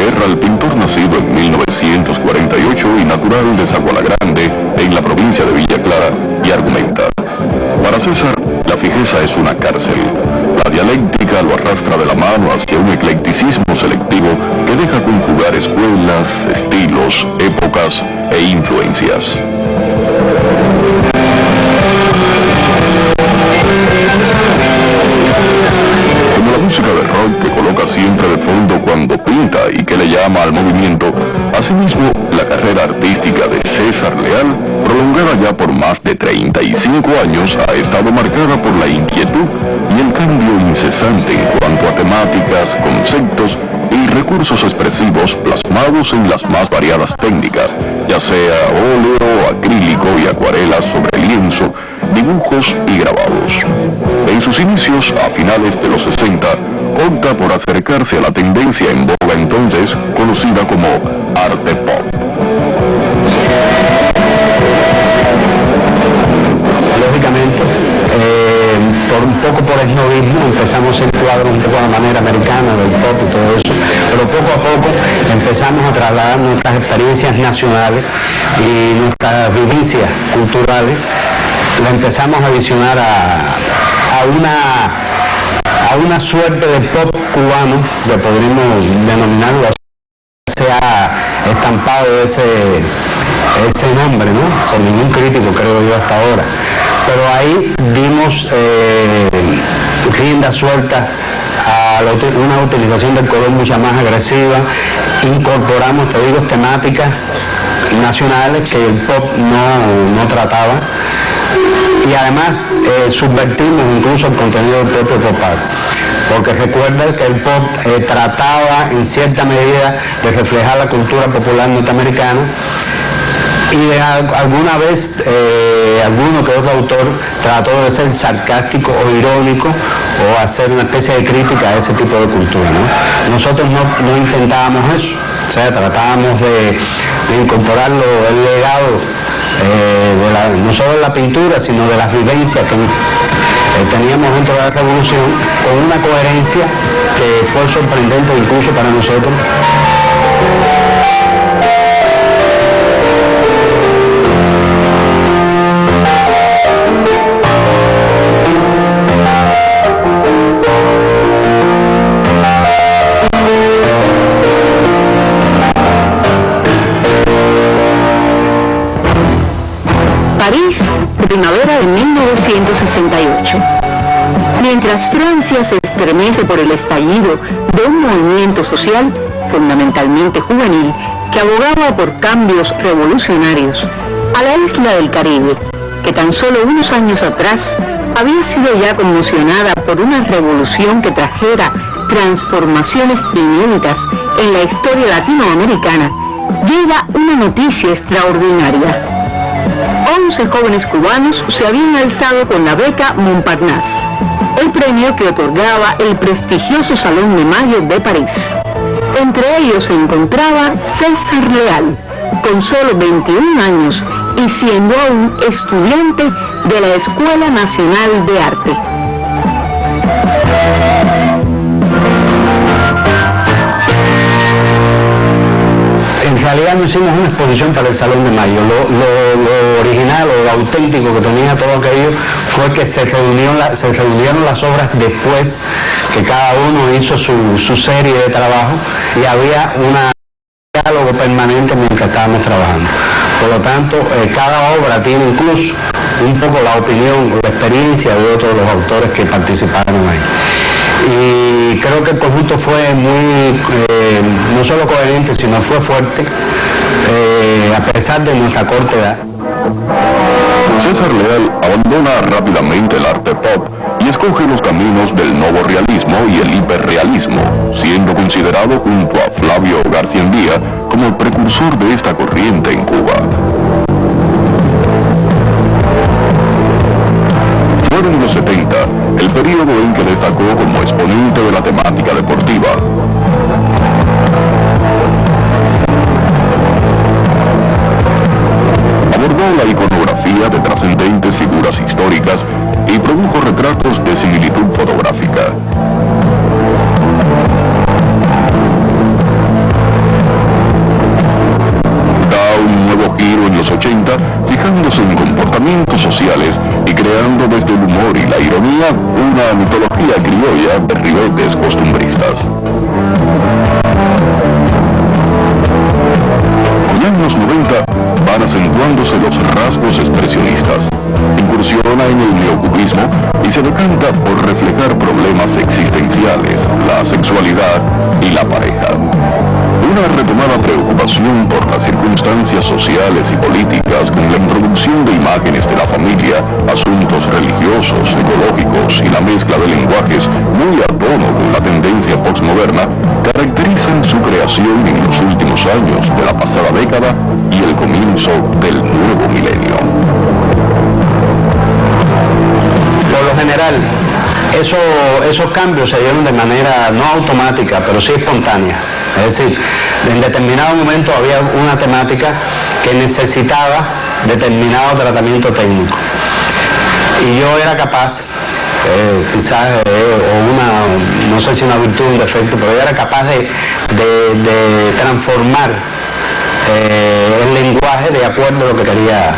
Guerra, el pintor nacido en 1948 y natural de Zaguala Grande, en la provincia de Villa Clara, y argumenta: para César, la fijeza es una cárcel. La dialéctica lo arrastra de la mano hacia un eclecticismo selectivo que deja conjugar escuelas, estilos, épocas e influencias. Como la música de rock que coloca siempre de fondo cuando pinta y que le llama al movimiento, asimismo, la carrera artística de César Leal, prolongada ya por más de 35 años, ha estado marcada por la inquietud y el cambio incesante en cuanto a temáticas, conceptos y recursos expresivos plasmados en las más variadas técnicas, ya sea óleo, acrílico y acuarelas sobre lienzo, dibujos y grabados. En sus inicios, a finales de los 60, opta por acercarse a la tendencia en boga entonces, conocida como arte pop. Lógicamente, por esnovismo empezamos a encuadrar un poco a la manera americana del pop y todo eso, pero poco a poco empezamos a trasladar nuestras experiencias nacionales y nuestras vivencias culturales, la empezamos a adicionar a una suerte de pop cubano, que podríamos denominarlo así, se ha estampado ese nombre, ¿no? Con ningún crítico, creo yo, hasta ahora. Pero ahí dimos rienda suelta a una utilización del color mucha más agresiva, incorporamos, te digo, temáticas nacionales que el pop no trataba, y además subvertimos incluso el contenido del propio pop art, porque recuerda que el pop trataba en cierta medida de reflejar la cultura popular norteamericana, y alguna vez alguno que otro autor trató de ser sarcástico o irónico o hacer una especie de crítica a ese tipo de cultura, ¿no? Nosotros no intentábamos eso, o sea, tratábamos de incorporar el legado no solo de la pintura, sino de las vivencias que teníamos dentro de la revolución, con una coherencia que fue sorprendente incluso para nosotros. París, primavera de 1968. Mientras Francia se estremece por el estallido de un movimiento social, fundamentalmente juvenil, que abogaba por cambios revolucionarios, a la isla del Caribe, que tan solo unos años atrás había sido ya conmocionada por una revolución que trajera transformaciones inéditas en la historia latinoamericana, llega una noticia extraordinaria. 11 jóvenes cubanos se habían alzado con la beca Montparnasse, el premio que otorgaba el prestigioso Salón de Mayo de París. Entre ellos se encontraba César Leal, con solo 21 años y siendo aún estudiante de la Escuela Nacional de Arte. En realidad no hicimos una exposición para el Salón de Mayo. Lo original o lo auténtico que tenía todo aquello fue que se reunieron las obras después que cada uno hizo su serie de trabajo, y había un diálogo permanente mientras estábamos trabajando. Por lo tanto, cada obra tiene incluso un poco la opinión o la experiencia de otros de los autores que participaron ahí. Y creo que el conjunto fue muy, no solo coherente, sino fue fuerte, a pesar de nuestra corta edad. César Leal abandona rápidamente el arte pop y escoge los caminos del nuevo realismo y el hiperrealismo, siendo considerado junto a Flavio García como el precursor de esta corriente en Cuba. Fueron los 70, el periodo en que destacó como exponente de la temática deportiva. Abordó la iconografía de trascendentes figuras históricas y produjo retratos de similitud fotográfica. movimientos sociales y creando desde el humor y la ironía una mitología criolla de ribetes costumbristas. Ya en los 90 van acentuándose los rasgos expresionistas. Incursiona en el neocubismo y se decanta por reflejar problemas existenciales, la sexualidad y la pareja. Una retomada preocupación por las circunstancias sociales y políticas con la introducción de imágenes de la familia, asuntos religiosos, ecológicos y la mezcla de lenguajes muy a tono con la tendencia postmoderna caracterizan su creación en los últimos años de la pasada década y el comienzo del nuevo milenio. Por lo general, esos cambios se dieron de manera no automática, pero sí espontánea. Es decir, en determinado momento había una temática que necesitaba determinado tratamiento técnico. Y yo era capaz, quizás, no sé si una virtud o un defecto, pero yo era capaz de transformar el lenguaje de acuerdo a lo que quería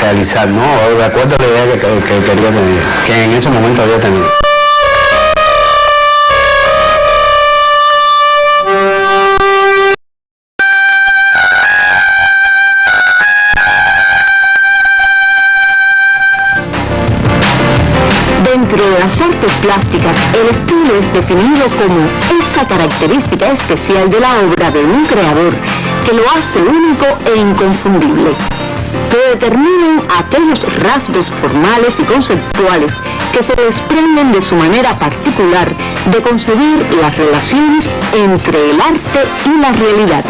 realizar, ¿no? O de acuerdo a la idea que quería tener, que en ese momento había tenido. Dentro de las artes plásticas, el estilo es definido como esa característica especial de la obra de un creador que lo hace único e inconfundible. Predeterminan aquellos rasgos formales y conceptuales que se desprenden de su manera particular de concebir las relaciones entre el arte y la realidad.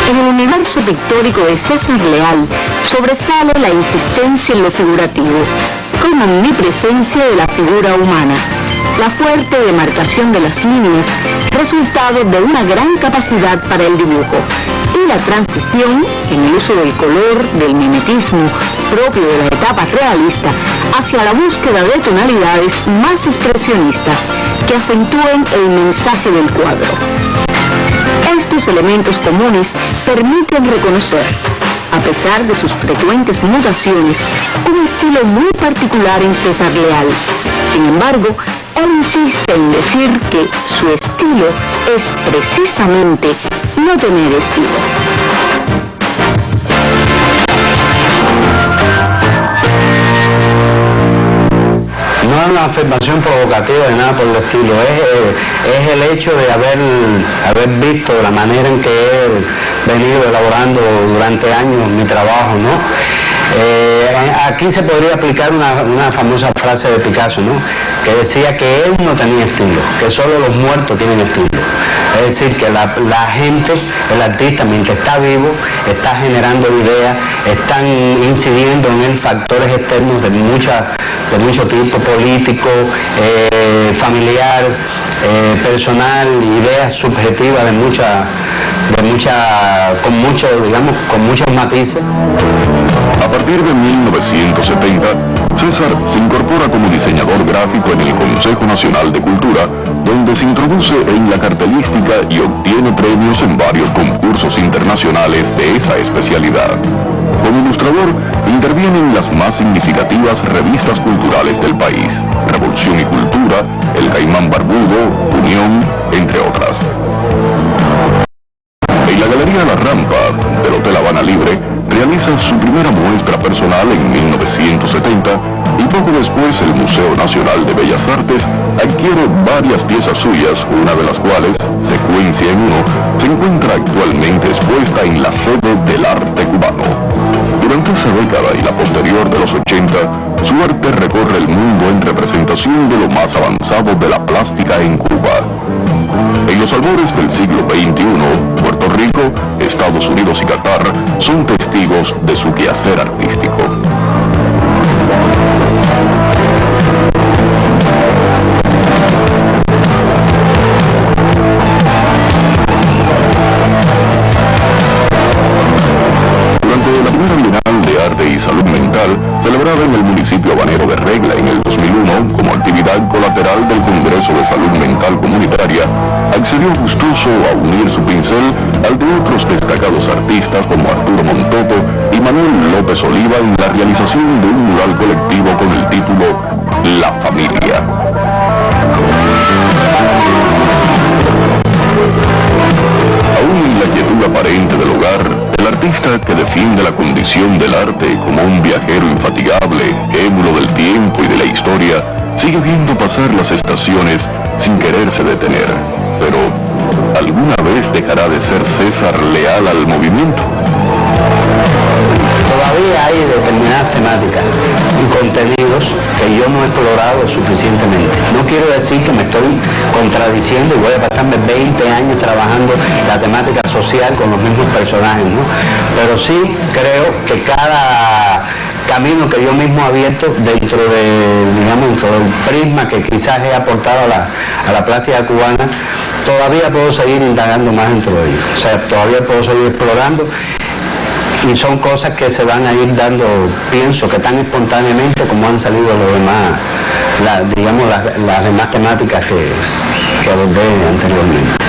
En el universo pictórico de César Leal sobresale la insistencia en lo figurativo, con omnipresencia de la figura humana, la fuerte demarcación de las líneas, resultado de una gran capacidad para el dibujo, y la transición en el uso del color, del mimetismo, propio de la etapa realista, hacia la búsqueda de tonalidades más expresionistas que acentúen el mensaje del cuadro. Estos elementos comunes permiten reconocer, a pesar de sus frecuentes mutaciones, un estilo muy particular en César Leal. Sin embargo, él insiste en decir que su estilo es precisamente no tener estilo. No es una afirmación provocativa de nada por el estilo, es el hecho de haber visto la manera en que he venido elaborando durante años mi trabajo, ¿no? Aquí se podría aplicar una famosa frase de Picasso, ¿no? Que decía que él no tenía estilo, que solo los muertos tienen estilo. Es decir, que la gente, el artista, mientras está vivo, está generando ideas, están incidiendo en él factores externos de mucho tipo, político, familiar, personal, ideas subjetivas con muchos matices. A partir de 1970, César se incorpora como diseñador gráfico en el Consejo Nacional de Cultura, donde se introduce en la cartelística y obtiene premios en varios concursos internacionales de esa especialidad. Como ilustrador, interviene en las más significativas revistas culturales del país: Revolución y Cultura, El Caimán Barbudo, Unión, entre otras. En la Galería La Rampa del Hotel Habana Libre realiza su primera muestra personal en 1970 y poco después el Museo Nacional de Bellas Artes adquiere varias piezas suyas, una de las cuales, Secuencia en Uno, se encuentra actualmente expuesta en la sede del arte cubano. Durante esa década y la posterior de los 80, su arte recorre el mundo en representación de lo más avanzado de la plástica en Cuba. En los albores del siglo XXI, Puerto Rico, Estados Unidos y Qatar son testigos de su quehacer artístico. Durante la primera Bienal de Arte y Salud Mental, celebrada en el municipio habanero de Regla en el 2001 como actividad colateral del Congreso Congreso de Salud Mental Comunitaria, accedió gustoso a unir su pincel al de otros destacados artistas como Arturo Montoto y Manuel López Oliva en la realización de un mural colectivo con el título La Familia. Aún en la quietud aparente del hogar, el artista que defiende la condición del arte como un viajero infatigable, émulo del tiempo y de la historia, sigue viendo pasar las estaciones sin quererse detener. Pero, ¿alguna vez dejará de ser César leal al movimiento? Todavía hay determinadas temáticas y contenidos que yo no he explorado suficientemente. No quiero decir que me estoy contradiciendo y voy a pasarme 20 años trabajando la temática social con los mismos personajes, ¿no? Pero sí creo que cada camino que yo mismo he abierto dentro de, digamos, dentro del prisma que quizás he aportado a la plástica cubana, todavía puedo seguir indagando más dentro de ello. O sea, todavía puedo seguir explorando. Y son cosas que se van a ir dando, pienso que tan espontáneamente como han salido los demás, las demás temáticas que abordé anteriormente.